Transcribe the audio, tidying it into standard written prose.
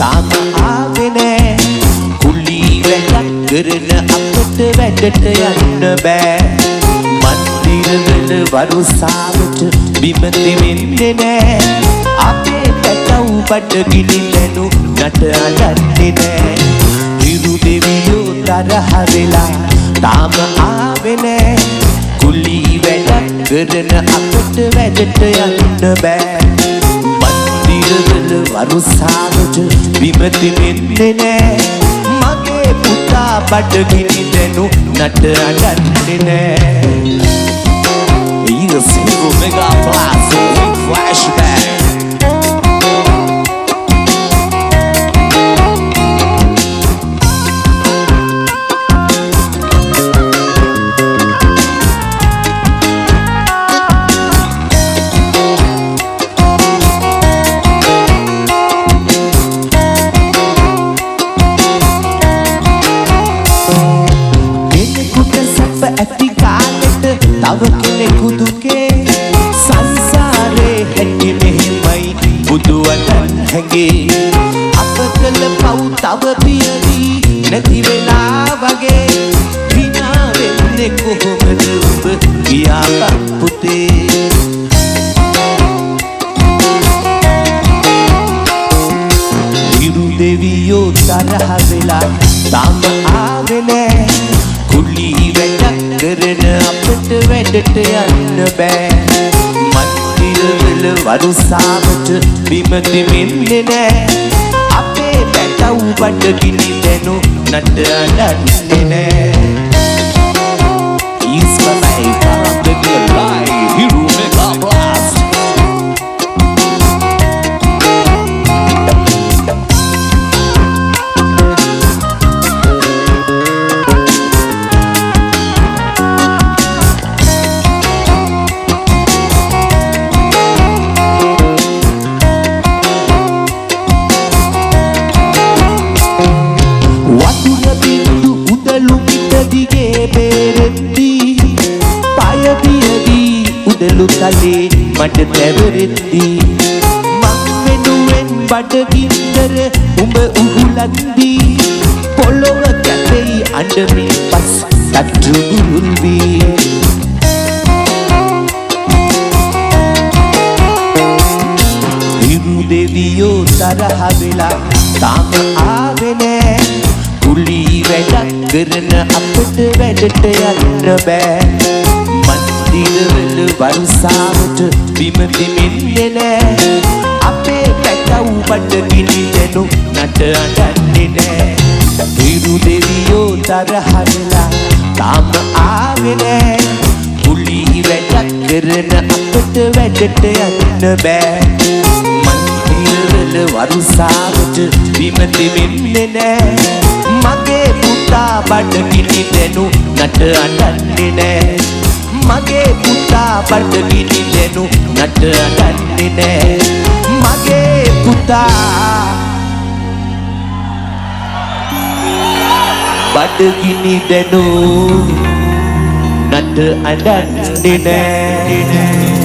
තාම ආවේ නෑ කුලී වැඩක් කරන අපට වැඩට යන්න බෑ මන්දිරවල වරුසාවට බිම දෙවෙන්නේ නෑ අපේ පැටව් බඩගිනි ලැනු නට අඩන්නේ නෑ හිරු දෙවියෝ තරහ වෙලා තාම ආවේ නෑ කුලී වැඩක් කරන අපට වැඩට යන්න බෑ මන්දිරවල වරුසාවට බිම දෙවෙන්නේ නෑ මගේ පුතා බඩගිනි ලැනු නට අඩන්නේ නෑ Single mega blast, flashback. තව කෙනෙකු දුකේ සංසාරේ හැටි මෙහෙමයි බුදුවටන් හැගේ අප කළ පව් තව පියවි නැති වෙලා වගේ විනා වෙන්නේ කොහොමද ඔබ කියාපන් පුතේ හිරු දෙවියෝ තරහ වෙලා තාම ආවේ නෑ කුලී වැඩක් කරන අපට වැඩට යන්න බෑ මන්දිරවල වරුසාවට බිම දෙවෙන්නේ නෑ අපේ පැටව් බඩගිනි ලැනු නට අඩන්නේ නෑ Ismail Karabegulai Hiru Mega Blast උදලු තලේ මට තැවරෙද්දී මං වෙනුවෙන් බඩගින්දර උඹ උහුලද්දී පොළොව කැපෙයි අඬමින් පස් තට්ටු බුරුල් වී හිරු දෙවියෝ තරහ වෙලා තාම ආවේ නෑ කුලී වැඩක් කරන අපට වැඩට යන්න බෑ මන්දිරවල වරුසාවට බිම දෙවෙන්නේ නෑ අපේ පැටව් බඩගිනි ලැනු නට අඩන්නේ නෑ හිරු දෙවියෝ තරහ වෙලා තාම ආවේ නෑ කුලී වැඩක් කරන අපට වැඩට යන්න බෑ මන්දිරවල වරුසාවට බිම දෙවෙන්නේ නෑ මගේ පුතා බඩගිනි ලැනු නට අඩන්නේ නෑ මගේ පුතා බඩගිනි ලැනු නට අඩන්නේ නෑ මගේ පුතා බඩගිනි ලැනු නට අඩන්නේ නෑ